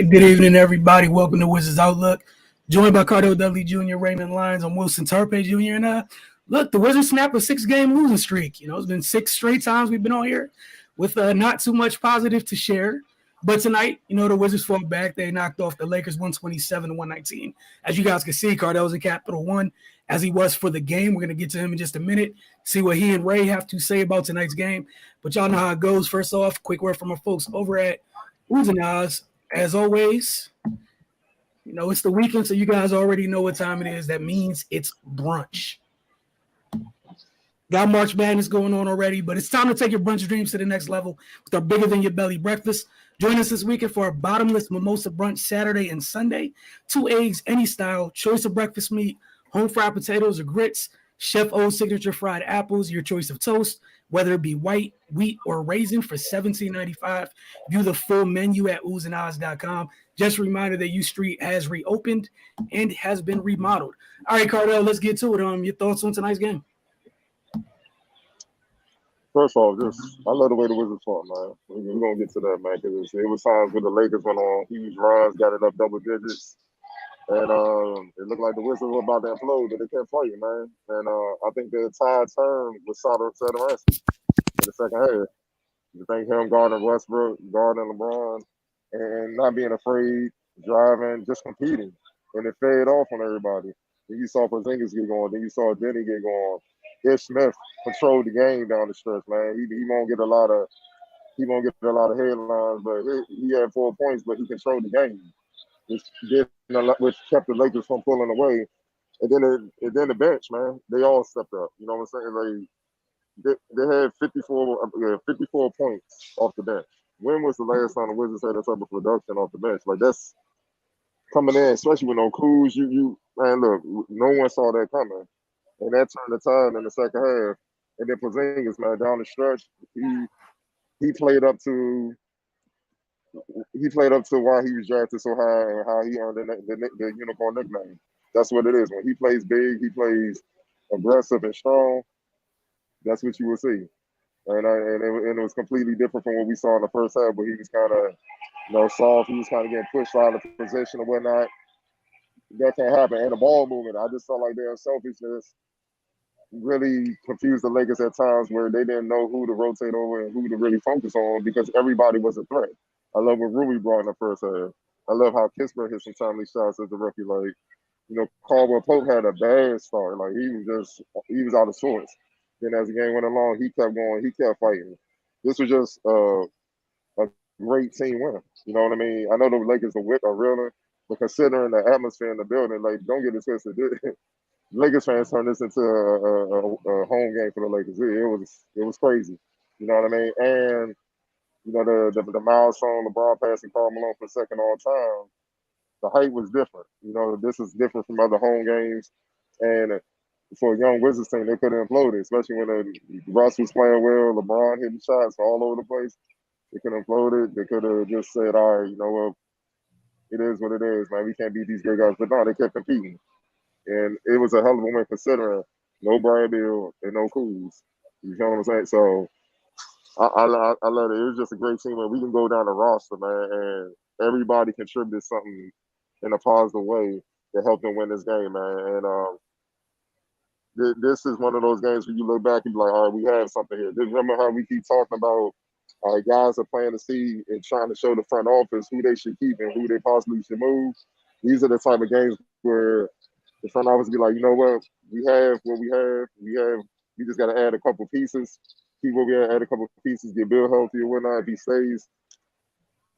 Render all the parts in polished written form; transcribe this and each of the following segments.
Good evening, everybody. Welcome to Wizards Outlook. Joined by Cardell Dudley Jr., Raymond Lyons, I'm Wilson Tarpe Jr. And look, the Wizards snapped a 6-game losing streak. It's been 6 straight times we've been on here with not too much positive to share. But tonight, the Wizards fought back. They knocked off the Lakers 127-119. As you guys can see, Cardell's in Capital One, as he was for the game. We're going to get to him in just a minute, see what he and Ray have to say about tonight's game. But y'all know how it goes. First off, quick word from our folks over at Uzinaz. As always, it's the weekend, so you guys already know what time it is. That means it's brunch. Got March Madness going on already, but it's time to take your brunch dreams to the next level with our Bigger Than Your Belly breakfast. Join us this weekend for our bottomless mimosa brunch Saturday and Sunday. 2 eggs, any style, choice of breakfast meat, home fried potatoes or grits, Chef O's signature fried apples, your choice of toast, whether it be white, wheat, or raisin for $17.95. View the full menu at oohsandahs.com. Just a reminder that U Street has reopened and has been remodeled. All right, Cardell, let's get to it. Your thoughts on tonight's game? First off, I love the way the Wizards fought, man. We're going to get to that, man, because it was times when the Lakers went on huge runs, got it up double digits. And it looked like the Wizards were about to implode, but they kept fighting, man. And I think the tide turned with Satoransky in the second half. You think him guarding Westbrook, guarding LeBron, and not being afraid, driving, just competing. And it fed off on everybody. Then you saw Porzingis get going. Then you saw Denny get going. Ish Smith controlled the game down the stretch, man. He won't get a lot of headlines, but he had 4 points, but he controlled the game, which kept the Lakers from pulling away. And then the bench, man, they all stepped up. You know what I'm saying? They had 54 points off the bench. When was the last time the Wizards had that type of production off the bench? Like, that's coming in, especially with no Kuz. Man, look, no one saw that coming. And that turned the tide in the second half. And then Porzingis, man, down the stretch, he played up to why he was drafted so high and how he earned the unicorn nickname. That's what it is. When he plays big, he plays aggressive and strong. That's what you will see. And it was completely different from what we saw in the first half, where he was kind of, soft. He was kind of getting pushed out of position and whatnot. That can't happen. And the ball movement, I just felt like their selfishness really confused the Lakers at times, where they didn't know who to rotate over and who to really focus on, because everybody was a threat. I love what Rui brought in the first half. I love how Kispert hit some timely shots as a rookie. Like, Caldwell Pope had a bad start. Like, he was out of sorts. Then as the game went along, he kept going. He kept fighting. This was just a great team win. You know what I mean? I know the Lakers are reeling, but considering the atmosphere in the building, like, don't get it twisted. Lakers fans turned this into a home game for the Lakers. It was crazy. You know what I mean? And the milestone LeBron passing Karl Malone for second all time, the hype was different. This is different from other home games. And for a young Wizards team, they could have imploded, especially when Russ was playing well, LeBron hitting shots all over the place. They could have imploded. They could have just said, all right, you know what, it is what it is, man. We can't beat these great guys. But no, they kept competing. And it was a hell of a win considering no Brad Beal and no Kuz. You know what I'm saying? So I love it. It was just a great team, and we can go down the roster, man, and everybody contributed something in a positive way to help them win this game, man. And this is one of those games where you look back and be like, all right, we have something here. Just remember how we keep talking about guys are playing to see and trying to show the front office who they should keep and who they possibly should move. These are the type of games where the front office be like, you know what, we have what we have. We just got to add a couple pieces. Keep what we have, add a couple pieces, get Bill healthy or whatnot if he stays.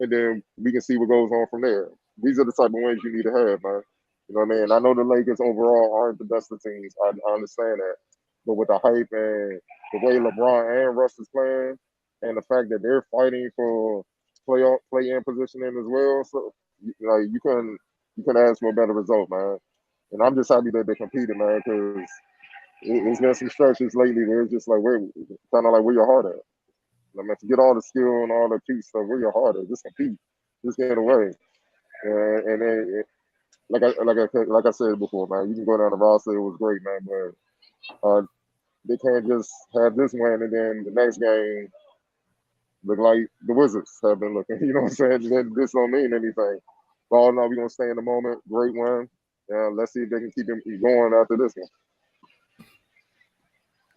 And then we can see what goes on from there. These are the type of wins you need to have, man. You know what I mean? I know the Lakers overall aren't the best of teams. I understand that. But with the hype and the way LeBron and Russ is playing, and the fact that they're fighting for play-in positioning as well, so you couldn't ask for a better result, man. And I'm just happy that they competed, man, because it's been some stretches lately where it's just like, where your heart at? I mean, forget all the skill and all the cute stuff. Where your heart at? Just compete. Just get away. And then, like I said before, man, you can go down the roster. It was great, man, but they can't just have this win and then the next game look like the Wizards have been looking. You know what I'm saying? This don't mean anything. All now we're gonna stay in the moment. Great win. Let's see if they can keep him going after this one.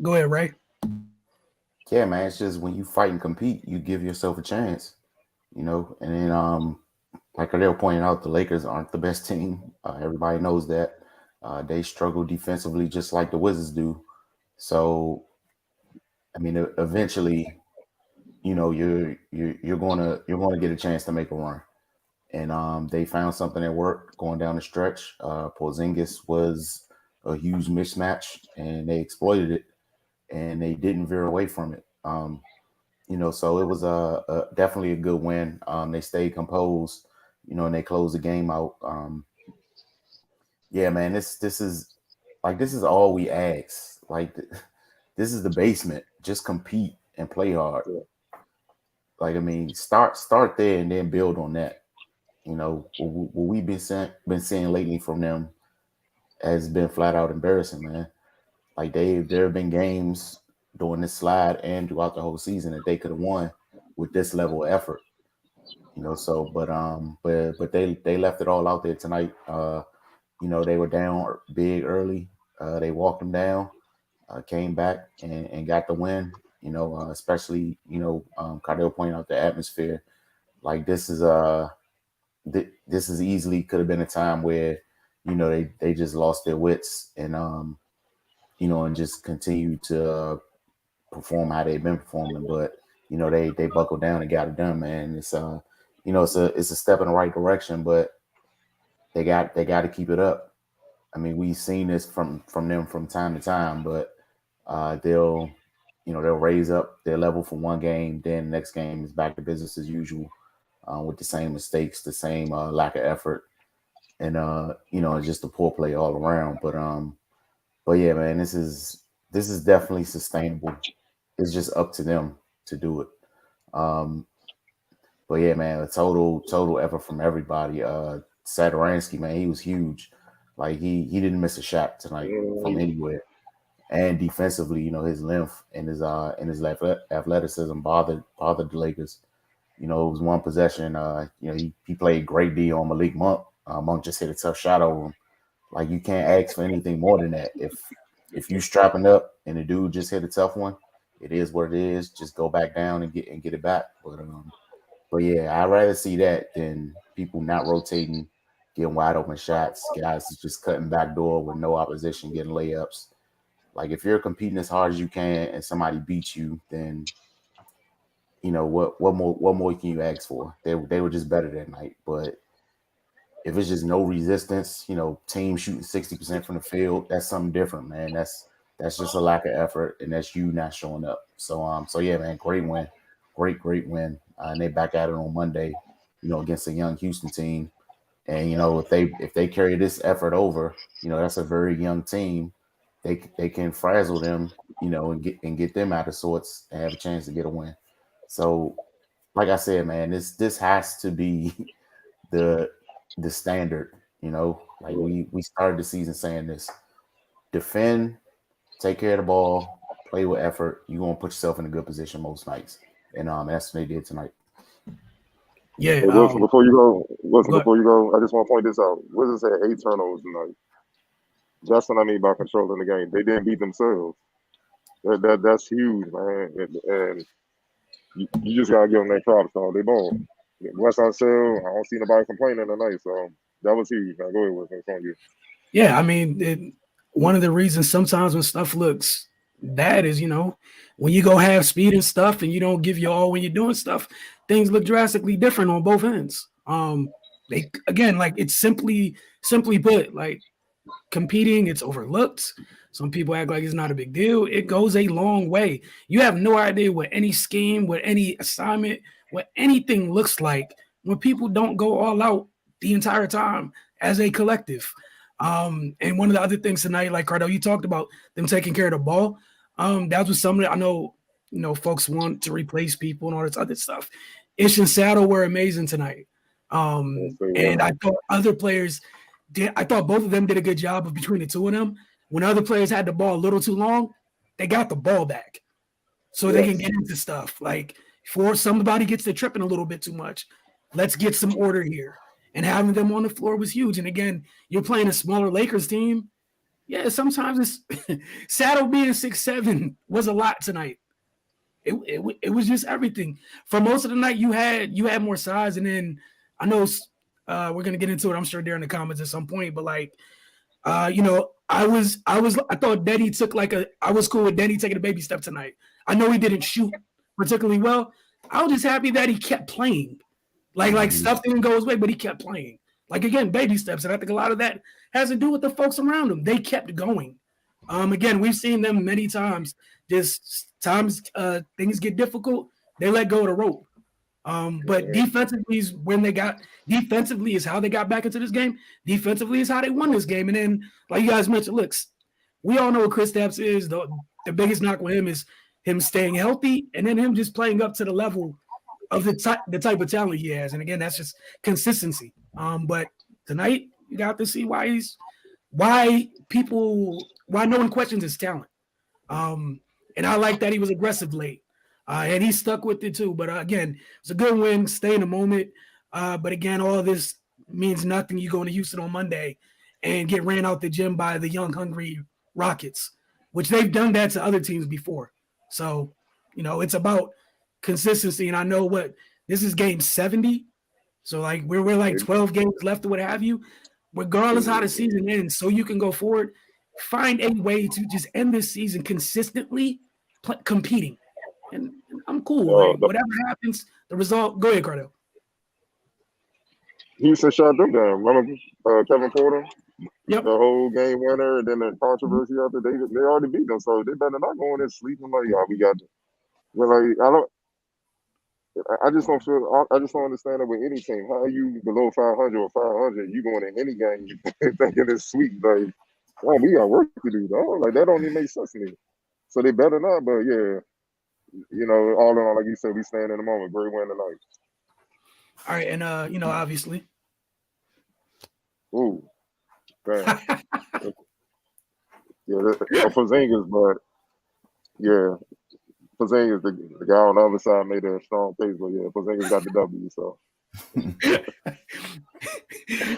Go ahead, Ray. Yeah, man, it's just when you fight and compete, you give yourself a chance, you know. And then, like Adele pointed out, the Lakers aren't the best team. Everybody knows that. They struggle defensively just like the Wizards do. So, I mean, eventually, you know, you're gonna get a chance to make a run. And they found something that worked going down the stretch. Porzingis was a huge mismatch, and they exploited it, and they didn't veer away from it. You know, so it was definitely a good win. They stayed composed, you know, and they closed the game out. Yeah, man, this is all we ask. Like this is the basement. Just compete and play hard. Yeah. Like I mean, start there and then build on that. You know, what we've been seeing lately from them has been flat out embarrassing, man. Like there have been games during this slide and throughout the whole season that they could have won with this level of effort. You know, so but they left it all out there tonight. You know, they were down big early. They walked them down, came back and got the win. You know, especially Cardell pointed out the atmosphere. Like this is easily could have been a time where they just lost their wits and and just continued to perform how they've been performing. But they buckled down and got it done, man. It's a step in the right direction, but they got to keep it up. I mean, we've seen this from them from time to time, but they'll raise up their level for one game, then the next game is back to business as usual, with the same mistakes, the same lack of effort, and just a poor play all around. But yeah, man, this is definitely sustainable. It's just up to them to do it. Um, but yeah, man, a total effort from everybody. Sadaransky, man, he was huge. Like he didn't miss a shot tonight from anywhere. And defensively, his length and his athleticism bothered the Lakers. It was one possession. He played great D on Malik Monk. Monk just hit a tough shot over him. Like you can't ask for anything more than that. If you strapping up and the dude just hit a tough one, it is what it is. Just go back down and get it back. But yeah, I'd rather see that than people not rotating, getting wide open shots, guys just cutting back door with no opposition, getting layups. Like if you're competing as hard as you can and somebody beats you, then what more can you ask for? They were just better that night. But if it's just no resistance, team shooting 60% from the field, that's something different, man. That's just a lack of effort, and that's you not showing up. So yeah, man, great win, great win, and they back at it on Monday, against a young Houston team. And if they carry this effort over, that's a very young team. They can frazzle them, and get them out of sorts and have a chance to get a win. So, like I said, man, this has to be the standard. Like we started the season saying this: defend, take care of the ball, play with effort. You're gonna put yourself in a good position most nights, and that's what they did tonight. Yeah. Hey, Wilson, before you go, I just want to point this out. Wizards had 8 turnovers tonight. That's what I mean by controlling the game. They didn't beat themselves. That's huge, man. And you just gotta give them their props. So they ball. West I don't see nobody complaining tonight. So that was huge, man. Go ahead, Wilson. It's on you. Yeah, I mean, one of the reasons sometimes when stuff looks bad is, when you go have speed and stuff and you don't give your all when you're doing stuff, things look drastically different on both ends. They again, like it's simply put, like competing, it's overlooked. Some people act like it's not a big deal. It goes a long way. You have no idea what any scheme, what any assignment, what anything looks like when people don't go all out the entire time as a collective. And one of the other things tonight, like Cardell, you talked about them taking care of the ball. That was something I know, folks want to replace people and all this other stuff. Ish and Saddle were amazing tonight. And I thought other players I thought both of them did a good job of between the two of them. When other players had the ball a little too long, they got the ball back. So they can get into stuff. Like, for somebody gets to tripping a little bit too much, let's get some order here. and having them on the floor was huge. And again, you're playing a smaller Lakers team. Yeah, sometimes it's Saddle being 6'7" was a lot tonight. It was just everything. For most of the night, you had more size, and then I know we're gonna get into it. I'm sure during the comments at some point, but like, I thought Denny took I was cool with Denny taking a baby step tonight. I know he didn't shoot particularly well. I was just happy that he kept playing. Like stuff didn't go his way, but he kept playing. Like again, baby steps, and I think a lot of that has to do with the folks around him. They kept going. Again, we've seen them many times. Just times things get difficult, they let go of the rope. But defensively is defensively is how they got back into this game. Defensively is how they won this game. And then, like you guys mentioned, looks, we all know what Kristaps is. The biggest knock with him is him staying healthy, and then him just playing up to the level of the type of talent he has. And again, that's just consistency. But tonight you got to see why no one questions his talent. And I like that he was aggressive late. And he stuck with it too. But again, it's a good win. Stay in the moment. But again, all this means nothing. You go to Houston on Monday and get ran out the gym by the young, hungry Rockets, which they've done that to other teams before. So, it's about consistency. And I know this is game 70. So like we're like 12 games left or what have you. Regardless how the season ends, so you can go forward, find a way to just end this season consistently competing. And I'm cool. Whatever happens, the result. Go ahead, Cardo. Houston shot them down. Remember Kevin Porter? Yep. The whole game winner, and then the controversy after they already beat them, so they better not go in there sleeping like, we got them. But like, I just don't understand it with any team. How are you below 500 or 500? You going in any game thinking it's sweet? Like, we got work to do, though. Like, that don't even make sense to me. So they better not. But yeah, all in all, like you said, we stand in the moment. Great win tonight. All right, and obviously. Ooh, damn. Yeah, Porzingis, but yeah. Porzingis, the guy on the other side made a strong case, but yeah, Porzingis got the W. So,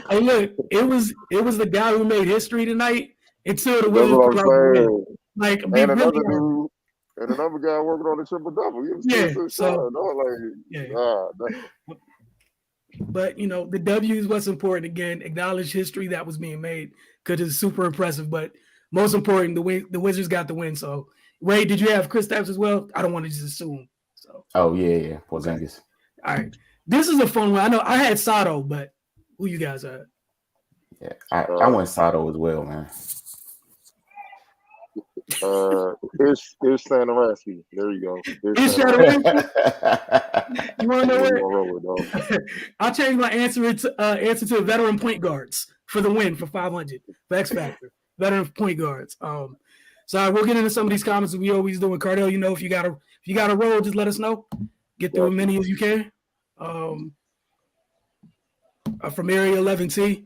hey, look, it was the guy who made history tonight until the Wizards pulled out the win. Like, and another dude, and another guy working on the triple double. But the W is what's important. Again, acknowledge history that was being made because it's super impressive. But most important, the Wizards got the win. So. Ray, did you have Kristaps as well? I don't want to just assume. So. Oh yeah, Porzingis. All right, this is a fun one. I know I had Sato, but who you guys had? Yeah, I went Sato as well, man. Ish Sanaraski. There you go. Ish Sanaraski. You want to know what? I'll change my answer to veteran point guards for the win for 500 for X Factor. Veteran point guards. So we'll get into some of these comments as we always do. And Cardell, if you got a roll, just let us know. Get through as many as you can. From Area 11T.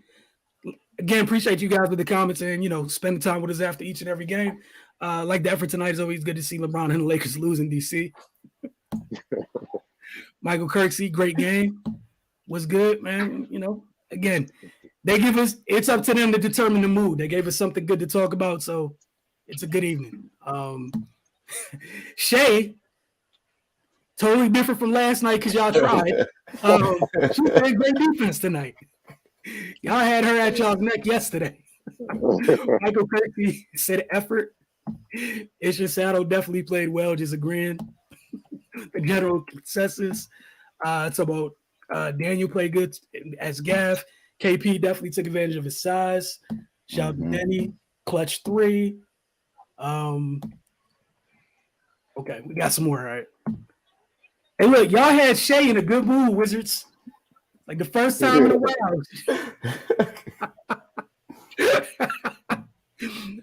Again, appreciate you guys with the comments and spending time with us after each and every game. Like the effort tonight is always good to see LeBron and the Lakers lose in DC. Michael Kirksey, great game. Was good, man. Again, they give us. It's up to them to determine the mood. They gave us something good to talk about, so. It's a good evening. Shay, totally different from last night because y'all tried. She played great defense tonight. Y'all had her at y'all's neck yesterday. Michael Kirksey said effort. Isha Sato definitely played well, just agreeing. The general consensus. It's about Daniel played good as Gav. KP definitely took advantage of his size. Shout out to Denny. Clutch 3. Okay, we got some more, all right. Hey, look, y'all had Shay in a good mood, Wizards. Like the first time in a while.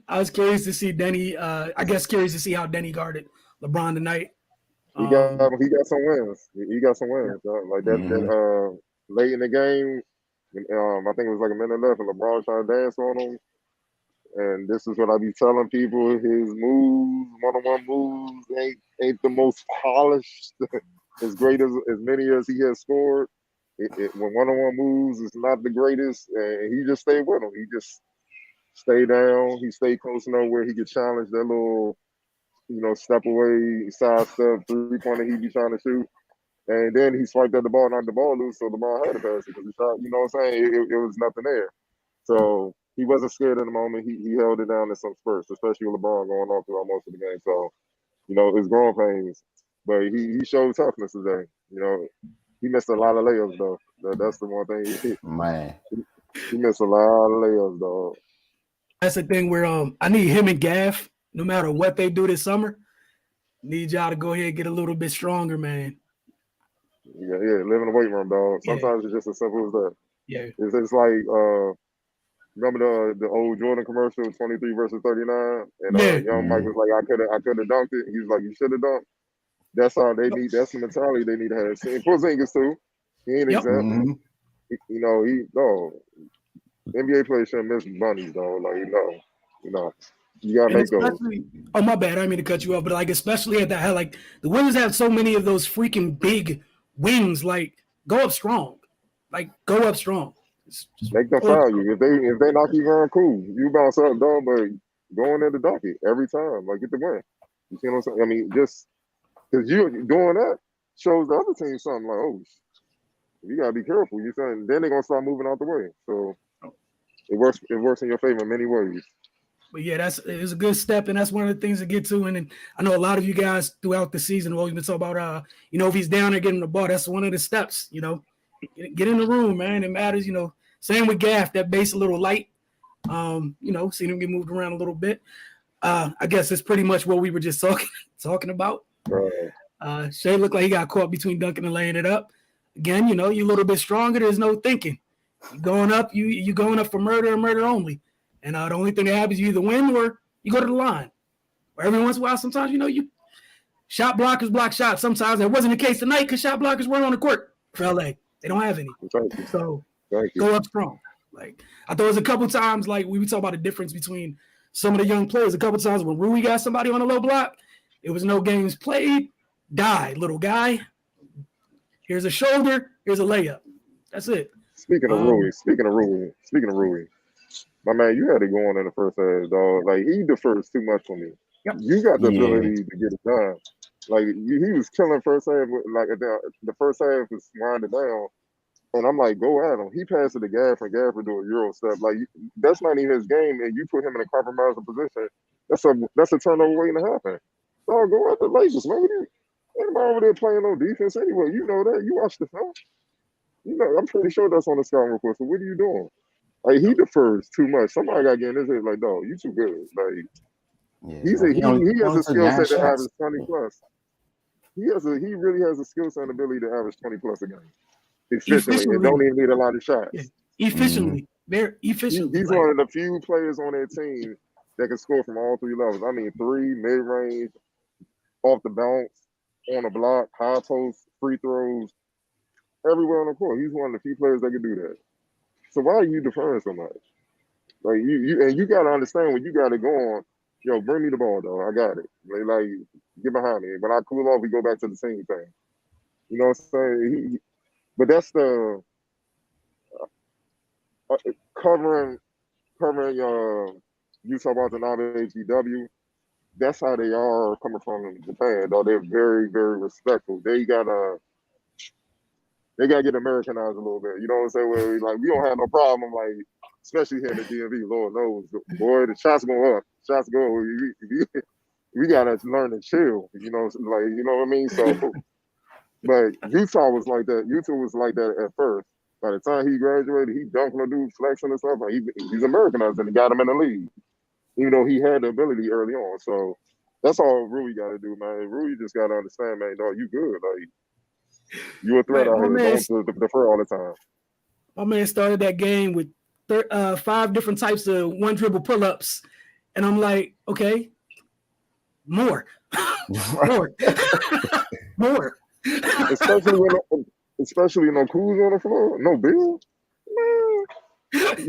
I was curious to see Denny. Curious to see how Denny guarded LeBron tonight. He got some wins. He got some wins. Like that late in the game, I think it was like a minute left, and LeBron trying to dance on him. And this is what I be telling people: his moves, one-on-one moves, ain't the most polished, as great as many as he has scored. when one-on-one moves is not the greatest, and he just stayed with him. He just stayed down. He stayed close enough where he could challenge that little, step away, side step, 3-pointer he be trying to shoot. And then he swiped at the ball, knocked the ball loose, so LeBron had to pass it because he shot. You know what I'm saying? It was nothing there. So he wasn't scared in the moment. He held it down in some spurts, especially with LeBron going off throughout most of the game. So, it's growing pains. But he showed toughness today. He missed a lot of layups, though. That's the one thing. Man. He missed a lot of layups, though. That's the thing where I need him and Gaff, no matter what they do this summer, need y'all to go ahead and get a little bit stronger, man. Yeah, live in the weight room, dog. Sometimes it's just as simple as that. Yeah. It's like remember the old Jordan commercial, 23 versus 39, and young Mike was like, I could have dunked it. He was like, you should have dunked. That's all they need. That's the mentality they need to have. And Porzingis too. He ain't exempt. NBA players shouldn't miss bunnies, though. Like, you gotta make those. Oh, my bad. I didn't mean to cut you off, but especially at that, like the Wizards have so many of those freaking big wings. Like, go up strong. Go up strong. Make them foul you. If they knock you around, cool. You bounce up, dog, but go in there to dunk it every time. Like, get the win. You see what I'm saying? I mean, just because you doing that shows the other team something like, oh, you gotta be careful. You saying then they're gonna start moving out the way. So it works in your favor in many ways. But yeah, it's a good step, and that's one of the things to get to. And I know a lot of you guys throughout the season have always been talking about, if he's down there getting the ball, that's one of the steps. Get in the room, man. It matters. Same with Gaff, that base a little light. Seeing him get moved around a little bit. I guess it's pretty much what we were just talking about. Right. Shea looked like he got caught between dunking and laying it up. Again, you're a little bit stronger. There's no thinking. You're going up. You going up for murder and murder only. And the only thing that happens, you either win or you go to the line. Or every once in a while, sometimes, you shot blockers block shots. Sometimes that wasn't the case tonight because shot blockers weren't on the court for LA. They don't have any. So go up strong. I thought it was a couple times, we would talk about the difference between some of the young players. A couple times when Rui got somebody on a low block, it was no games played. Die, little guy. Here's a shoulder. Here's a layup. That's it. Speaking of Rui, my man, you had it going in the first half, dog. Like, he defers too much for me. Yep. You got the ability to get it done. Like, he was killing first half. Like, the first half was winding down. And I'm like, go at him. He passed it to Gaff, and Gaff would do a Euro step. Like, that's not even his game, and you put him in a compromising position. That's a turnover waiting to happen. So go at the Lakers, man. Anybody over there playing no defense anyway? You know that. You watch the film. I'm pretty sure that's on the scouting report. So what are you doing? Like, he defers too much. Somebody got to get in his head like, dog, you too good. Like, he has a skill set to average 20 plus. He really has a skill set and ability to average 20 plus a game. Efficiently. And don't even need a lot of shots. Yeah. Efficiently. Very efficiently. He's one of the few players on that team that can score from all three levels. I mean, 3, mid-range, off the bounce, on the block, high post, free throws, everywhere on the court. He's one of the few players that can do that. So why are you deferring so much? Like, you got to understand when you got it going, bring me the ball, though. I got it. Like, get behind me. When I cool off, we go back to the same thing. You know what I'm saying? But that's the covering Utah Watanabe, HEW. That's how they are coming from Japan, though. They're very, very respectful. They gotta get Americanized a little bit. You know what I'm saying? Where we don't have no problem, especially here in the DMV. Lord knows, boy, the shots go up. Shots go. We gotta learn to chill. You know what I mean? So, but Utah was like that. Utah was like that at first. By the time he graduated, he dunked on dude, flexing and stuff. He's Americanized, and he got him in the league. Even though he had the ability early on. So that's all Rui got to do, man. Rui just got to understand, man, dog, you good. Like, you a threat out here. Don't defer all the time. My man started that game with 5 different types of one dribble pull-ups. And I'm like, okay, more. More. Especially no Kuz on the floor. No Bill. Man.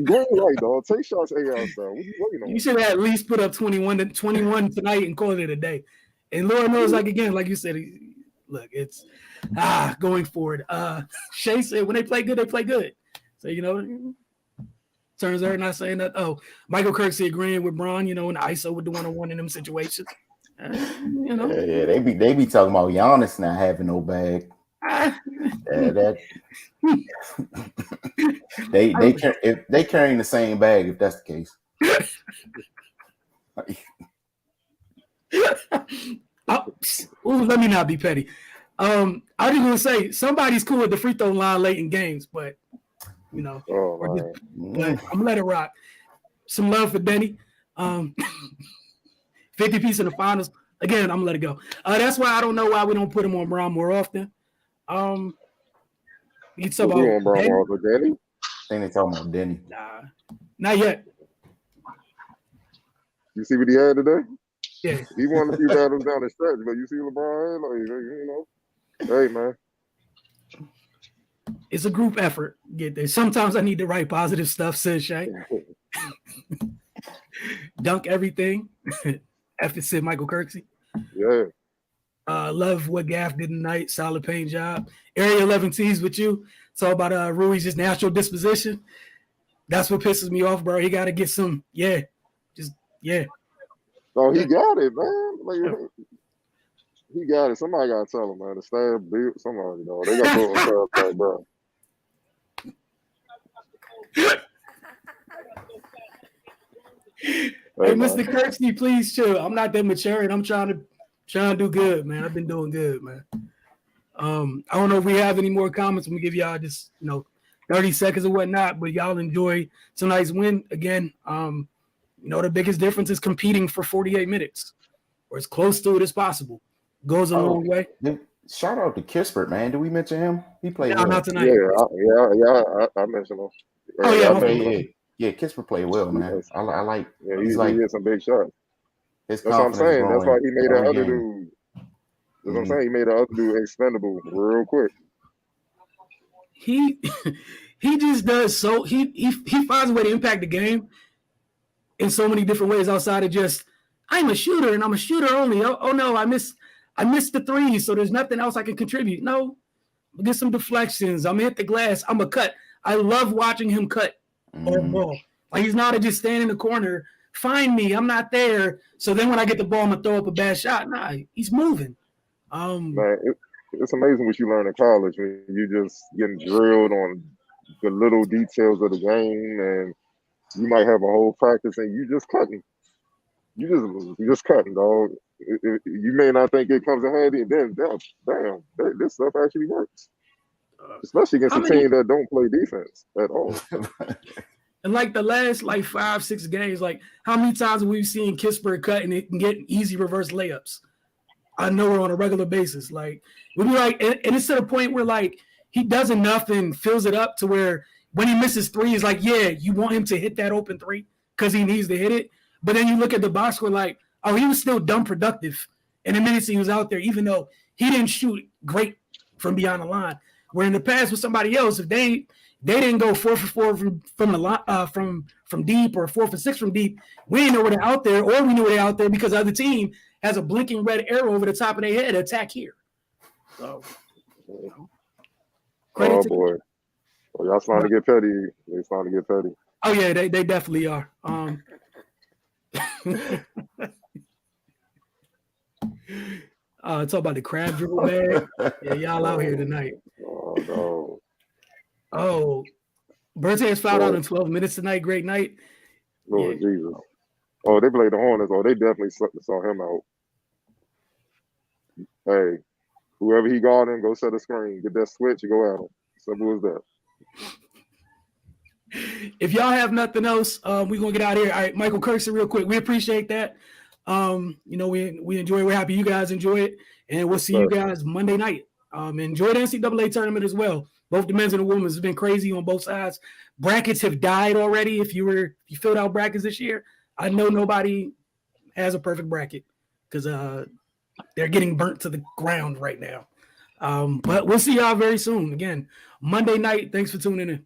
Go right, dog. Take shots A out there. What you waiting on? You should have at least put up 21 tonight and call it a day. And Lord knows, again, like you said, look, it's going forward. Shay said when they play good, they play good. So, turns out not saying that. Oh, Michael Kirksey agreeing with Bron, in the ISO with the 1-on-1 in them situations. Yeah, they be talking about Giannis not having no bag. They carrying the same bag if that's the case. Let me not be petty. I was just gonna say somebody's cool at the free throw line late in games, but but I'm gonna let it rock. Some love for Denny. 50 piece in the finals. Again, I'm gonna let it go. That's why I don't know why we don't put him on Brown more often. You talk about Denny? I think they talking about Denny. Nah, not yet. You see what he had today? Yeah. He won a few battles down the stretch, but you see LeBron, hey man. It's a group effort. Get there. Sometimes I need to write positive stuff, says Shay. Dunk everything. After said Michael Kirksey. Yeah. Love what Gaff did tonight. Solid paint job. Area 11 tees with you. It's all about Rui's just natural disposition. That's what pisses me off, bro. He got to get some. Yeah. Oh, he got it, man. He got it. Somebody got to tell him, man. The staff built somebody, They got to put on staff, bro. Hey, Mr. Kirksey, please chill. I'm not that mature, and I'm trying to do good, man. I've been doing good, man. I don't know if we have any more comments. I'm gonna give y'all just 30 seconds or whatnot, but y'all enjoy tonight's win again. The biggest difference is competing for 48 minutes, or as close to it as possible. Goes a long way. Shout out to Kispert, man. Did we mention him? He played well. Not tonight. I mentioned him. Yeah, Kispert played well, man. I like. Yeah, he hit some big shots. That's what I'm saying. That's why he made that other dude. That's what I'm saying. He made the other dude expendable real quick. He just does so. He finds a way to impact the game in so many different ways outside of just I'm a shooter and I'm a shooter only. Oh no, I missed the three, so there's nothing else I can contribute. No, get some deflections. I'm gonna hit the glass. I'm a cut. I love watching him cut on ball. Like he's not just standing in the corner. Find me. I'm not there. So then when I get the ball, I'm gonna throw up a bad shot. Nah, he's moving. Man, it's amazing what you learn in college when you just getting drilled on the little details of the game, and you might have a whole practice and you just cutting. You just cutting, dog. You may not think it comes in handy, and then damn, this stuff actually works. Especially against a team that don't play defense at all. And like the last 5-6 games, how many times have we seen Kispert cut and it can get easy reverse layups? I know we're on a regular basis. We'd be and it's to the point where he does enough and fills it up to where when he misses three, it's you want him to hit that open three because he needs to hit it. But then you look at the box score, he was still dumb productive in the minutes he was out there, even though he didn't shoot great from beyond the line. Where in the past with somebody else, if they didn't go 4 for 4 from the line from deep or 4 for 6 from deep, we didn't know where they're out there, or we knew where they're out there because the other team has a blinking red arrow over the top of their head. Attack here. So, oh boy, well, y'all starting to get petty. They starting to get petty. Oh yeah, they definitely are. Talk about the crab dribble bag. Yeah, y'all out here tonight. Oh no. Oh, Bertans fouled out in 12 minutes tonight. Great night. Lord Jesus. Oh, they played the Hornets. Oh, they definitely saw him out. Hey, whoever he guarding, go set a screen. Get that switch and go at him. Simple as that. If y'all have nothing else, we're going to get out of here. All right, Michael Kirksey, real quick. We appreciate that. We enjoy it. We're happy you guys enjoy it. And we'll see you guys Monday night. Enjoy the NCAA tournament as well. Both the men's and the women's has been crazy on both sides. Brackets have died already. If you filled out brackets this year, I know nobody has a perfect bracket because they're getting burnt to the ground right now. But we'll see y'all very soon. Again, Monday night. Thanks for tuning in.